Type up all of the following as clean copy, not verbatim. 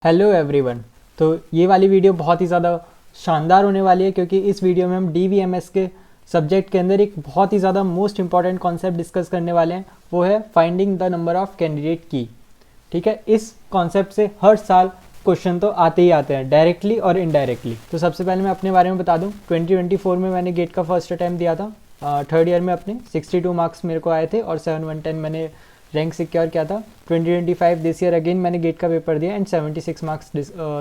Hello everyone. तो ये वाली वीडियो बहुत ही ज़्यादा शानदार होने वाली है क्योंकि इस वीडियो में हम DVMS के सब्जेक्ट के अंदर एक बहुत ही ज़्यादा मोस्ट इंपॉर्टेंट कॉन्सेप्ट डिस्कस करने वाले हैं। वो है finding the number of candidate key. ठीक है, इस कॉन्सेप्ट से हर साल क्वेश्चन तो आते ही आते हैं, डायरेक्टली और इनडायरेक्टली। तो सबसे पहले मैं अपने बारे में बता दूं, 2024 में मैंने गेट का फर्स्ट अटैम्प्ट दिया था। थर्ड ईयर में अपने 62 मार्क्स मेरे को आए थे और 710 मैंने रैंक सिक्योर किया था। 2025 दिस ईयर अगेन मैंने गेट का पेपर दिया एंड 76 मार्क्स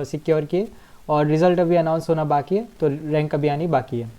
सिक्योर किए और रिजल्ट अभी अनाउंस होना बाकी है, तो रैंक अभी आनी बाकी है।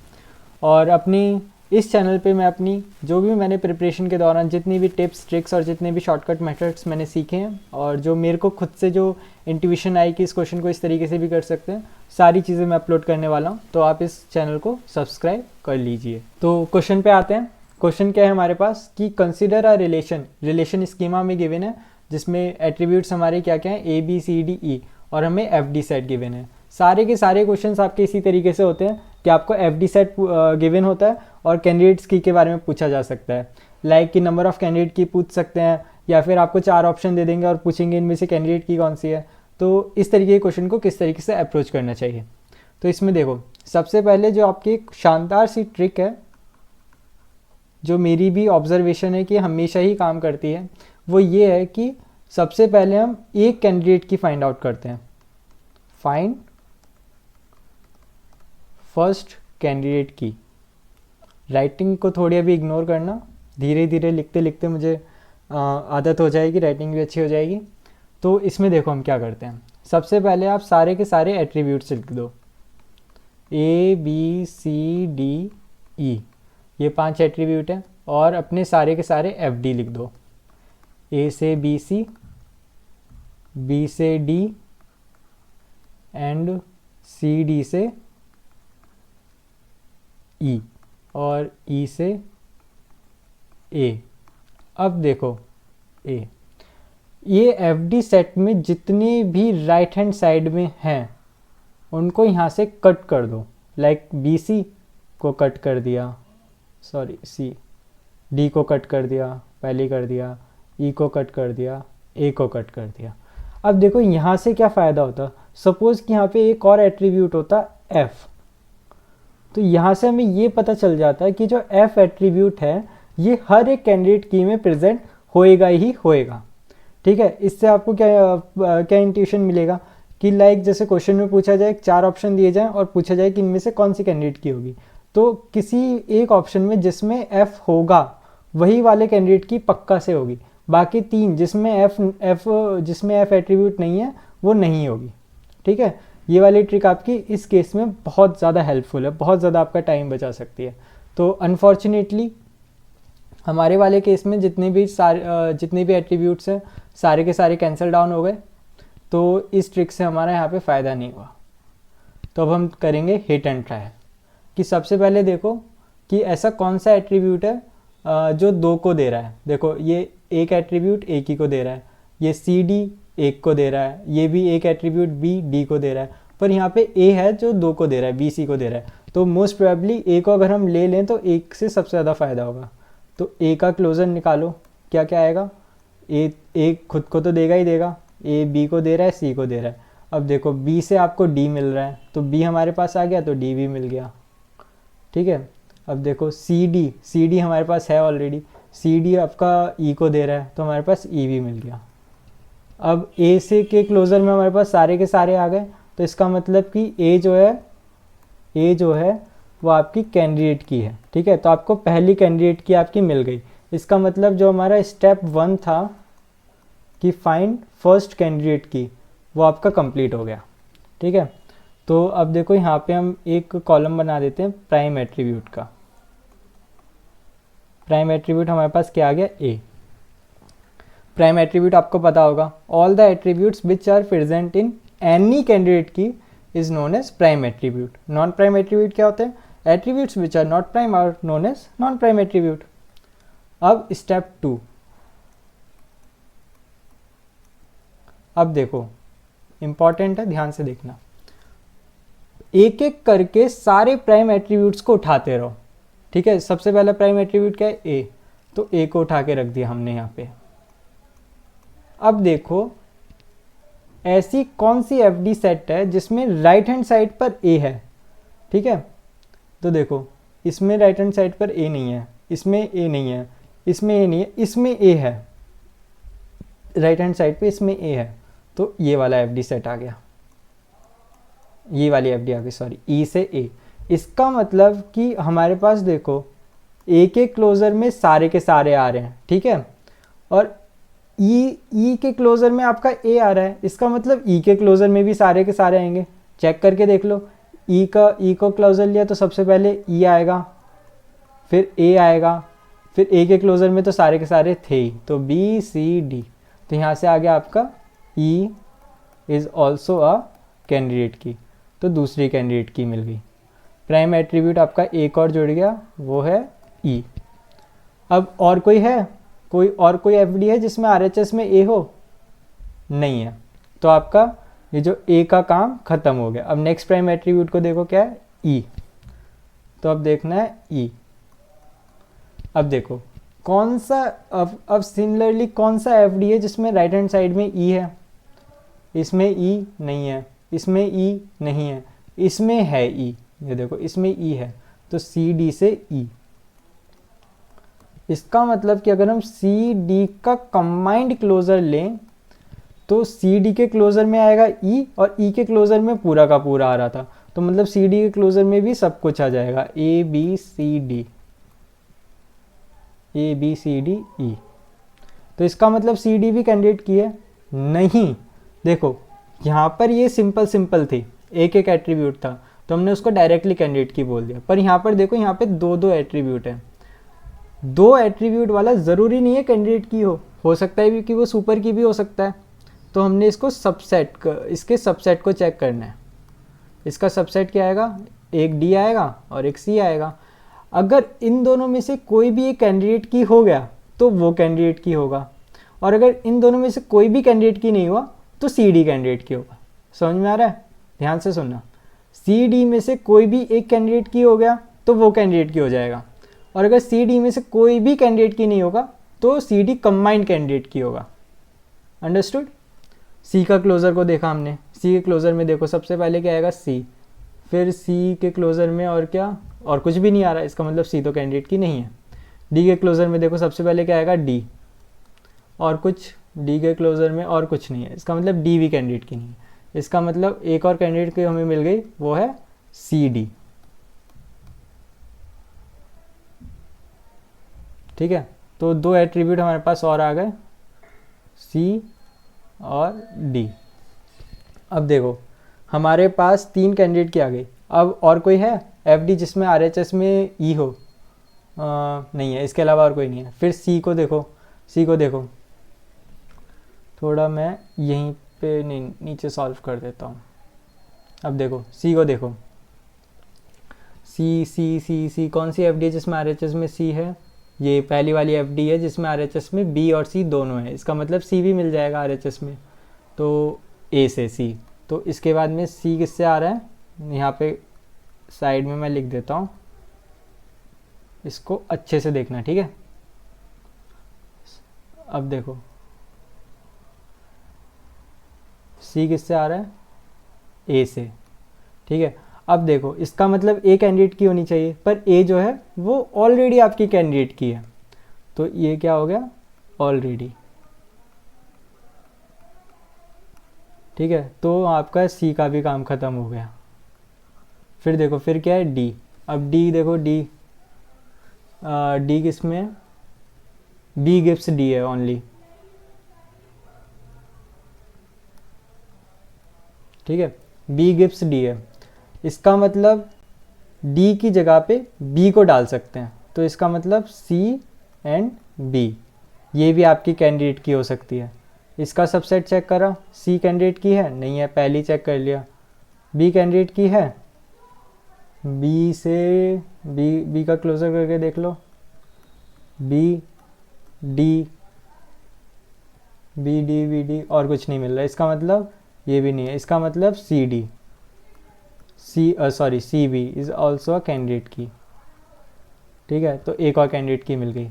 और अपनी इस चैनल पे मैं अपनी जो भी मैंने प्रिपरेशन के दौरान जितनी भी टिप्स ट्रिक्स और जितने भी शॉर्टकट मेथड्स मैंने सीखे हैं और जो मेरे को खुद से जो इंट्यूशन आई कि इस क्वेश्चन को इस तरीके से भी कर सकते हैं, सारी चीज़ें मैं अपलोड करने वाला हूँ। तो आप इस चैनल को सब्सक्राइब कर लीजिए। तो क्वेश्चन पे आते हैं। क्वेश्चन क्या है हमारे पास कि कंसिडर अ रिलेशन स्कीमा में गिवन है जिसमें एट्रीब्यूट्स हमारे क्या क्या हैं, ए बी सी डी ई, और हमें एफ डी सेट गिवन है। सारे के सारे क्वेश्चंस आपके इसी तरीके से होते हैं कि आपको एफ डी सेट गिवन होता है और कैंडिडेट्स की के बारे में पूछा जा सकता है। लाइक कि नंबर ऑफ कैंडिडेट की पूछ सकते हैं या फिर आपको 4 ऑप्शन दे देंगे और पूछेंगे इनमें से कैंडिडेट की कौन सी है। तो इस तरीके के क्वेश्चन को किस तरीके से अप्रोच करना चाहिए। तो इसमें देखो, सबसे पहले जो आपकी एक शानदार सी ट्रिक है जो मेरी भी ऑब्जर्वेशन है कि हमेशा ही काम करती है, वो ये है कि सबसे पहले हम एक कैंडिडेट की फाइंड आउट करते हैं। फाइंड फर्स्ट कैंडिडेट की। राइटिंग को थोड़ी अभी इग्नोर करना, धीरे धीरे लिखते लिखते मुझे आदत हो जाएगी, राइटिंग भी अच्छी हो जाएगी। तो इसमें देखो हम क्या करते हैं। सबसे पहले आप सारे के सारे एट्रीब्यूट्स लिख दो, ए बी सी डी ई, ये 5 एट्रीब्यूट हैं, और अपने सारे के सारे एफ डी लिख दो। ए से बी सी, बी से डी एंड सी डी से ई और ई से ए। अब देखो ए, ये एफ डी सेट में जितने भी राइट हैंड साइड में हैं उनको यहाँ से कट कर दो। लाइक बी सी को कट कर दिया, सॉरी सी, डी को कट कर दिया, पहले कर दिया, ई को कट कर दिया, ए को कट कर दिया। अब देखो यहाँ से क्या फ़ायदा होता, सपोज़ कि यहाँ पे एक और एट्रीब्यूट होता एफ, तो यहाँ से हमें ये पता चल जाता है कि जो एफ एट्रीब्यूट है ये हर एक कैंडिडेट की में प्रेजेंट होएगा ही होएगा। ठीक है, इससे आपको क्या इंट्यूशन मिलेगा कि लाइक जैसे क्वेश्चन में पूछा जाए, 4 ऑप्शन दिए जाएं और पूछा जाए कि इनमें से कौन सी कैंडिडेट की होगी, तो किसी एक ऑप्शन में जिसमें एफ होगा वही वाले कैंडिडेट की पक्का से होगी, बाकी 3 जिसमें एफ एट्रीब्यूट नहीं है वो नहीं होगी। ठीक है, ये वाली ट्रिक आपकी इस केस में बहुत ज़्यादा हेल्पफुल है, बहुत ज़्यादा आपका टाइम बचा सकती है। तो अनफॉर्चुनेटली हमारे वाले केस में जितने भी एट्रीब्यूट्स हैं सारे के सारे कैंसिल डाउन हो गए, तो इस ट्रिक से हमारा यहाँ पे फ़ायदा नहीं हुआ। तो अब हम करेंगे हिट एंड ट्राई कि सबसे पहले देखो कि ऐसा कौन सा एट्रीब्यूट है जो 2 को दे रहा है। देखो ये एक एट्रीब्यूट एक ही को दे रहा है, ये सी डी एक को दे रहा है, ये भी एक एट्रीब्यूट बी डी को दे रहा है, पर यहाँ पे ए है जो 2 को दे रहा है, बी सी को दे रहा है। तो मोस्ट प्रोबेबली ए को अगर हम ले लें तो एक से सबसे ज़्यादा फ़ायदा होगा। तो ए का क्लोजर निकालो, क्या क्या आएगा, ए खुद को तो देगा ही देगा, ए बी को दे रहा है, सी को दे रहा है। अब देखो बी से आपको डी मिल रहा है तो बी हमारे पास आ गया तो डी भी मिल गया। ठीक है, अब देखो सी डी हमारे पास है ऑलरेडी, सी डी आपका ई को दे रहा है तो हमारे पास ई भी मिल गया। अब ए से के क्लोज़र में हमारे पास सारे के सारे आ गए, तो इसका मतलब कि ए जो है वो आपकी कैंडिडेट की है। ठीक है, तो आपको पहली कैंडिडेट की आपकी मिल गई। इसका मतलब जो हमारा स्टेप 1 था कि फाइंड फर्स्ट कैंडिडेट की, वो आपका कंप्लीट हो गया। ठीक है, तो अब देखो यहाँ पे हम एक कॉलम बना देते हैं प्राइम एट्रीब्यूट का। प्राइम एट्रीब्यूट हमारे पास क्या आ गया, ए। प्राइम एट्रीब्यूट आपको पता होगा, all the attributes which are present in any candidate key is known as prime attribute. Non prime attribute क्या होते हैं, attributes which are not prime are known as non prime attribute. अब step 2, अब देखो important है, ध्यान से देखना, एक एक करके सारे प्राइम एट्रीब्यूट्स को उठाते रहो। ठीक है, सबसे पहला प्राइम एट्रीब्यूट क्या है, ए, तो ए को उठा के रख दिया हमने यहाँ पे। अब देखो ऐसी कौन सी एफडी सेट है जिसमें राइट हैंड साइड पर ए है। ठीक है, तो देखो इसमें राइट हैंड साइड पर ए नहीं है, इसमें ए नहीं है, इसमें ए नहीं है, इसमें ए है, राइट हैंड साइड पे इसमें ए है, तो ये वाला एफडी सेट आ गया, ये वाली एफडी आ गई, सॉरी, ई से ए। इसका मतलब कि हमारे पास देखो ए के क्लोजर में सारे के सारे आ रहे हैं, ठीक है, और ई के क्लोजर में आपका ए आ रहा है, इसका मतलब ई के क्लोजर में भी सारे के सारे आएंगे। चेक करके देख लो, ई को क्लोजर लिया तो सबसे पहले ई आएगा, फिर ए आएगा, फिर ए के क्लोजर में तो सारे के सारे थे ही, तो बी सी डी, तो यहाँ से आ गया आपका E is also a candidate की, तो दूसरी कैंडिडेट की मिल गई। प्राइम एट्रीब्यूट आपका एक और जुड़ गया, वो है ई। अब और कोई है, कोई एफडी है जिसमें आरएचएस में ए हो? नहीं है, तो आपका ये जो ए का काम खत्म हो गया। अब नेक्स्ट प्राइम एट्रीब्यूट को देखो, क्या है? ई। तो अब देखना है ई। अब देखो कौन सा, अब सिमिलरली कौन सा एफडी है जिसमें राइट हैंड साइड में ई है? इसमें ई नहीं है, इसमें ई नहीं है, इसमें है ई, ये देखो इसमें ई है, तो सी डी से ई। इसका मतलब कि अगर हम सी डी का कंबाइंड क्लोजर लें तो सी डी के क्लोजर में आएगा ई, और ई के क्लोजर में पूरा का पूरा आ रहा था, तो मतलब सी डी के क्लोजर में भी सब कुछ आ जाएगा, A B C D, A B C D E. तो इसका मतलब सी डी भी कैंडिडेट की है? नहीं, देखो यहाँ पर ये सिंपल थी, एक एट्रीब्यूट था, तो हमने उसको डायरेक्टली कैंडिडेट की बोल दिया, पर यहाँ पर देखो यहाँ पे दो एट्रीब्यूट है, दो एट्रीब्यूट वाला ज़रूरी नहीं है कैंडिडेट की हो सकता है भी कि वो सुपर की भी हो सकता है। तो हमने इसको इसके सबसेट को चेक करना है। इसका सबसेट क्या आएगा? एक डी आएगा और एक सी आएगा। अगर इन दोनों में से कोई भी एक कैंडिडेट की हो गया तो वो कैंडिडेट की होगा, और अगर इन दोनों में से कोई भी कैंडिडेट की नहीं हुआ तो सी डी कैंडिडेट की होगा। समझ में आ रहा है? ध्यान से सुनना, सी डी में से कोई भी एक कैंडिडेट की हो गया तो वो कैंडिडेट की हो जाएगा, और अगर सी डी में से कोई भी कैंडिडेट की नहीं होगा तो सी डी कंबाइंड कैंडिडेट की होगा। अंडरस्टूड? सी का क्लोजर को देखा हमने, सी के क्लोजर में देखो सबसे पहले क्या आएगा? सी, फिर सी के क्लोजर में और क्या? और कुछ भी नहीं आ रहा, इसका मतलब सी तो कैंडिडेट की नहीं है। डी के क्लोजर में देखो सबसे पहले क्या आएगा? डी, और कुछ डी के क्लोजर में और कुछ नहीं है, इसका मतलब डी भी कैंडिडेट की नहीं है। इसका मतलब एक और कैंडिडेट की हमें मिल गई, वो है सी डी। ठीक है, तो दो एट्रीब्यूट हमारे पास और आ गए, सी और डी। अब देखो हमारे पास तीन कैंडिडेट की आ गई। अब और कोई है एफडी जिसमें आरएचएस में ई हो? नहीं है, इसके अलावा और कोई नहीं है। फिर सी को देखो, थोड़ा मैं यहीं पे नीचे सॉल्व कर देता हूँ। अब देखो सी को देखो, सी कौन सी एफडी है जिसमें आरएचएस में सी है? ये पहली वाली एफडी है जिसमें आरएचएस में बी और सी दोनों है, इसका मतलब सी भी मिल जाएगा आरएचएस में, तो ए से सी। तो इसके बाद में सी किससे आ रहा है? यहाँ पे साइड में मैं लिख देता हूँ, इसको अच्छे से देखना, ठीक है? अब देखो सी किससे आ रहा है? ए से, ठीक है? अब देखो इसका मतलब ए कैंडिडेट की होनी चाहिए, पर ए जो है वो ऑलरेडी आपकी कैंडिडेट की है, तो ये क्या हो गया? ऑलरेडी। ठीक है, तो आपका सी का भी काम खत्म हो गया। फिर देखो फिर क्या है? डी। अब डी देखो, डी किस में है? बी गिव्स डी है ओनली, ठीक है? बी गिव्स डी है, इसका मतलब डी की जगह पे बी को डाल सकते हैं, तो इसका मतलब सी एंड बी, ये भी आपकी कैंडिडेट की हो सकती है। इसका सबसेट चेक करा, सी कैंडिडेट की है? नहीं है, पहली चेक कर लिया। बी कैंडिडेट की है? बी से बी का क्लोजर करके देख लो, B D, B D B D, और कुछ नहीं मिल रहा, इसका मतलब ये भी नहीं है, इसका मतलब C D, C B is also a candidate key. ठीक है, तो एक और कैंडिडेट की मिल गई,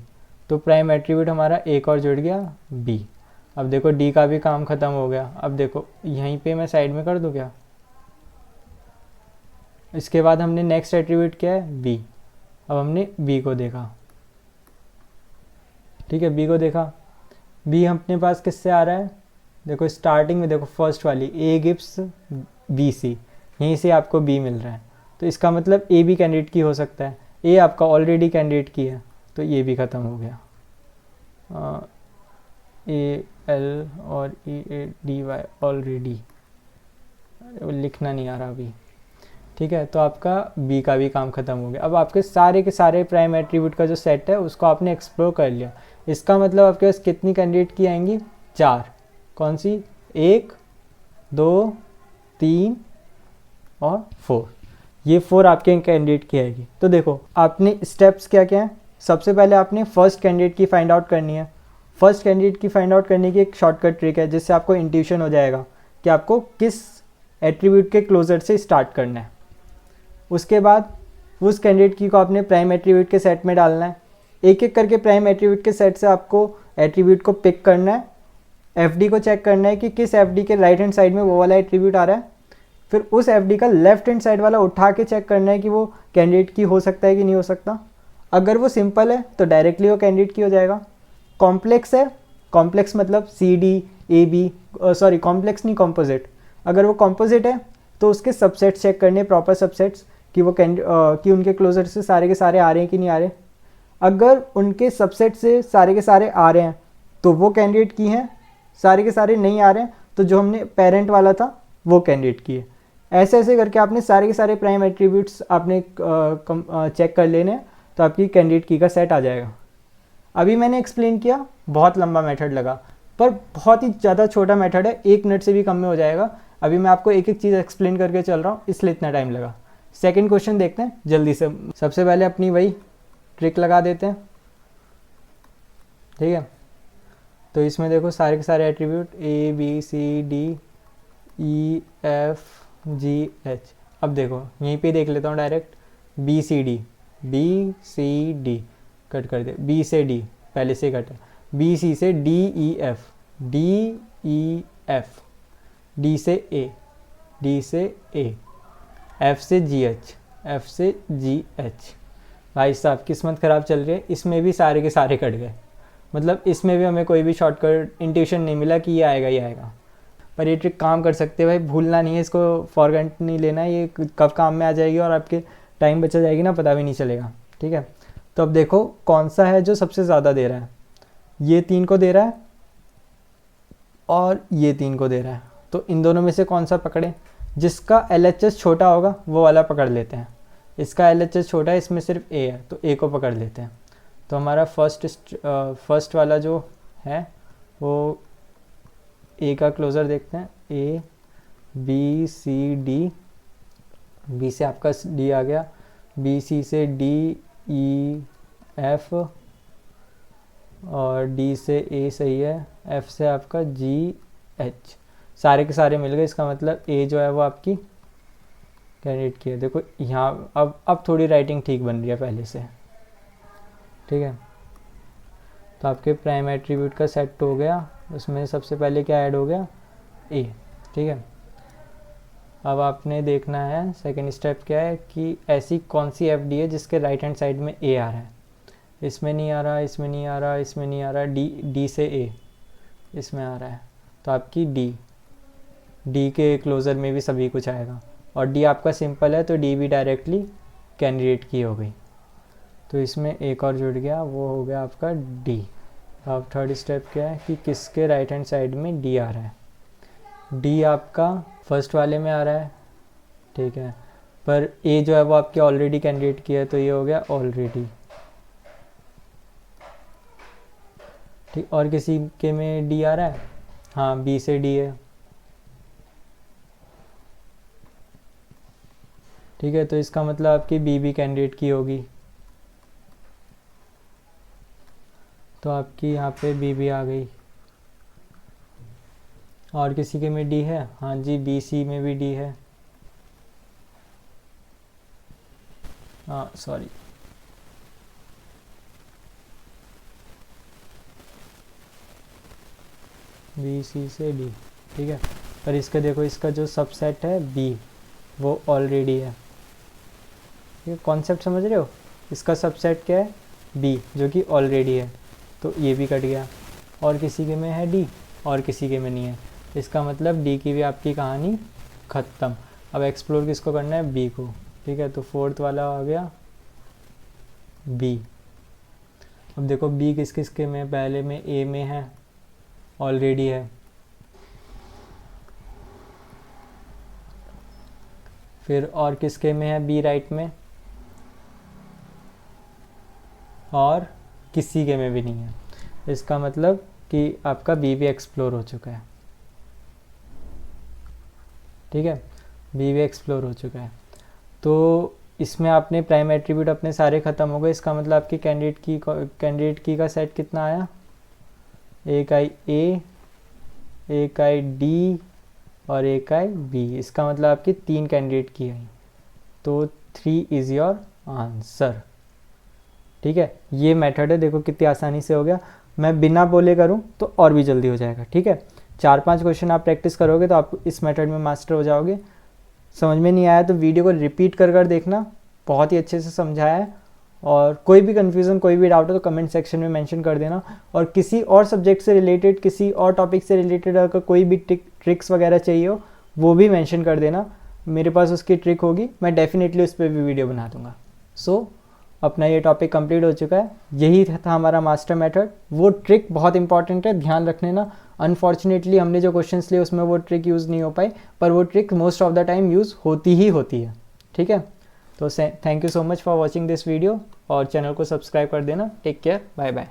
तो प्राइम एट्रीब्यूट हमारा एक और जुड़ गया, बी। अब देखो डी का भी काम ख़त्म हो गया। अब देखो यहीं पे मैं साइड में कर दूँ क्या? इसके बाद हमने नेक्स्ट एट्रीब्यूट क्या है? बी। अब हमने बी को देखा, ठीक है, बी को देखा। बी अपने पास किससे आ रहा है? देखो स्टार्टिंग में देखो फर्स्ट वाली ए गिव्स बी सी, यहीं से आपको बी मिल रहा है, तो इसका मतलब ए भी कैंडिडेट की हो सकता है। ए आपका ऑलरेडी कैंडिडेट की है, तो ये भी ख़त्म हो गया। ए एल और ई ए डी वाई ऑलरेडी, लिखना नहीं आ रहा अभी, ठीक है। तो आपका बी का भी काम ख़त्म हो गया। अब आपके सारे के सारे प्राइम एट्रीब्यूट का जो सेट है उसको आपने एक्सप्लोर कर लिया। इसका मतलब आपके पास कितनी कैंडिडेट की आएंगी? 4। कौन सी? 1, 2, 3 और 4। ये 4 आपके कैंडिडेट की आएगी। तो देखो आपने स्टेप्स क्या क्या हैं। सबसे पहले आपने फर्स्ट कैंडिडेट की फाइंड आउट करनी है। फर्स्ट कैंडिडेट की फाइंड आउट करने की एक शॉर्टकट ट्रिक है, जिससे आपको इंट्यूशन हो जाएगा कि आपको किस एट्रीब्यूट के क्लोजर से स्टार्ट करना है। उसके बाद उस कैंडिडेट की को आपने प्राइम एट्रीब्यूट के सेट में डालना है। एक एक करके प्राइम एट्रीब्यूट के सेट से आपको एट्रीब्यूट को पिक करना है। एफडी को चेक करना है कि किस एफडी के राइट हैंड साइड में वो वाला एट्रीब्यूट आ रहा है। फिर उस एफडी का लेफ्ट हैंड साइड वाला उठा के चेक करना है कि वो कैंडिडेट की हो सकता है कि नहीं हो सकता। अगर वो सिंपल है तो डायरेक्टली वो कैंडिडेट की हो जाएगा। कॉम्प्लेक्स है, कॉम्प्लेक्स मतलब C D A B, sorry complex नहीं कॉम्पोजिट। अगर वो कॉम्पोजिट है तो उसके सबसेट्स चेक करने, प्रॉपर सबसेट्स, कि वो कि उनके क्लोजर से सारे के सारे आ रहे हैं कि नहीं आ रहे। अगर उनके सबसेट से सारे के सारे आ रहे हैं तो वो कैंडिडेट की हैं, सारे के सारे नहीं आ रहे हैं तो जो हमने पेरेंट वाला था वो कैंडिडेट की है। ऐसे ऐसे करके आपने सारे के सारे प्राइम एट्रीब्यूट्स आपने चेक कर लेने, तो आपकी कैंडिडेट की का सेट आ जाएगा। अभी मैंने एक्सप्लेन किया, बहुत लंबा मेथड लगा, पर बहुत ही ज़्यादा छोटा मेथड है, 1 मिनट से भी कम में हो जाएगा। अभी मैं आपको एक एक चीज़ एक्सप्लेन करके चल रहा हूँ, इसलिए इतना टाइम लगा। सेकंड क्वेश्चन देखते हैं जल्दी से। सबसे पहले अपनी वही ट्रिक लगा देते हैं, ठीक है। तो इसमें देखो सारे के सारे attribute A B C D E F G H. अब देखो यहीं पे देख लेता हूँ direct, B C D cut कर दे, बी से डी पहले से कट है, बी सी से D E F, D E F, D से ए, डी से ए, एफ से जी एच, एफ से जी एच। भाई साहब किस्मत ख़राब चल रही है, इसमें भी सारे के सारे कट गए। मतलब इसमें भी हमें कोई भी शॉर्टकट इंट्यूशन नहीं मिला कि ये आएगा ही आएगा। पर ये ट्रिक काम कर सकते हैं भाई, भूलना नहीं है इसको, फॉरगेट नहीं लेना है, ये कब काम में आ जाएगी और आपके टाइम बचा जाएगी ना, पता भी नहीं चलेगा, ठीक है। तो अब देखो कौन सा है जो सबसे ज़्यादा दे रहा है। ये 3 को दे रहा है और ये 3 को दे रहा है, तो इन दोनों में से कौन सा पकड़ें? जिसका LHS छोटा होगा वो वाला पकड़ लेते हैं। इसका LHS छोटा है, इसमें सिर्फ ए है, तो ए को पकड़ लेते हैं। तो हमारा फर्स्ट वाला जो है वो ए का क्लोज़र देखते हैं, A B C D, B से आपका डी आ गया, बी सी से डी ई एफ, और डी से ए सही है, एफ से आपका जी एच, सारे के सारे मिल गए। इसका मतलब ए जो है वो आपकी कैंडिडेट की है। देखो यहाँ अब थोड़ी राइटिंग ठीक बन रही है पहले से, ठीक है। तो आपके प्राइम एट्रीब्यूट का सेट हो गया, उसमें सबसे पहले क्या ऐड हो गया? ए, ठीक है। अब आपने देखना है सेकंड स्टेप क्या है कि ऐसी कौन सी एफडी है जिसके राइट हैंड साइड में ए आ रहा है। इसमें नहीं आ रहा, इसमें नहीं आ रहा, इसमें नहीं आ रहा, डी से ए इसमें आ रहा है, तो आपकी डी के क्लोज़र में भी सभी कुछ आएगा। और डी आपका सिंपल है तो डी भी डायरेक्टली कैंडिडेट की हो गई। तो इसमें एक और जुड़ गया, वो हो गया आपका डी। अब थर्ड स्टेप क्या है कि किसके राइट हैंड साइड में डी आ रहा है। डी आपका फर्स्ट वाले में आ रहा है, ठीक है, पर ए जो है वो आपके ऑलरेडी कैंडिडेट की है, तो ये हो गया ऑलरेडी, ठीक। और किसी के में डी आ रहा है, हाँ बी से डी है, ठीक है। तो इसका मतलब आपकी बी भी कैंडिडेट की होगी, तो आपकी यहाँ पे बी भी आ गई। और किसी के में डी है, हाँ जी बी सी में भी डी है, हाँ सॉरी, बी सी से डी, ठीक है। पर इसका देखो, इसका जो सबसेट है बी वो ऑलरेडी है, ये कॉन्सेप्ट समझ रहे हो। इसका सबसेट क्या है, बी, जो कि ऑलरेडी है, तो ये भी कट गया। और किसी के में है डी और किसी के में नहीं है, इसका मतलब डी की भी आपकी कहानी ख़त्म। अब एक्सप्लोर किसको करना है, बी को, ठीक है। तो फोर्थ वाला आ गया बी। अब देखो बी किस किस के में, पहले में ए में है, ऑलरेडी है, फिर और किसके में है, बी राइट में, और किसी के में भी नहीं है। इसका मतलब कि आपका बी भी एक्सप्लोर हो चुका है, ठीक है, बी भी एक्सप्लोर हो चुका है। तो इसमें आपने प्राइम एट्रीब्यूट अपने सारे ख़त्म हो गए। इसका मतलब आपकी कैंडिडेट की का सेट कितना आया, एक आई ए, एक आई डी और एक आई बी। इसका मतलब आपकी 3 कैंडिडेट की आई, तो 3 इज़ योर आंसर, ठीक है। ये मेथड है, देखो कितनी आसानी से हो गया। मैं बिना बोले करूँ तो और भी जल्दी हो जाएगा, ठीक है। 4-5 क्वेश्चन आप प्रैक्टिस करोगे तो आप इस मेथड में मास्टर हो जाओगे। समझ में नहीं आया तो वीडियो को रिपीट कर देखना, बहुत ही अच्छे से समझाया है। और कोई भी कन्फ्यूज़न, कोई भी डाउट हो तो कमेंट सेक्शन में मेंशन कर देना। और किसी और सब्जेक्ट से रिलेटेड, किसी और टॉपिक से रिलेटेड अगर कोई भी ट्रिक्स वगैरह चाहिए हो वो भी मेंशन कर देना, मेरे पास उसकी ट्रिक होगी, मैं डेफिनेटली उस पर भी वीडियो बना दूंगा। सो अपना ये टॉपिक कंप्लीट हो चुका है। यही था हमारा मास्टर मेथड। वो ट्रिक बहुत इंपॉर्टेंट है, ध्यान रखने ना। अनफॉर्चुनेटली हमने जो क्वेश्चंस लिए उसमें वो ट्रिक यूज़ नहीं हो पाई, पर वो trick most of the time use होती ही होती है, ठीक है। तो thank you so much for watching this video, और चैनल को सब्सक्राइब कर देना। Take care, bye bye.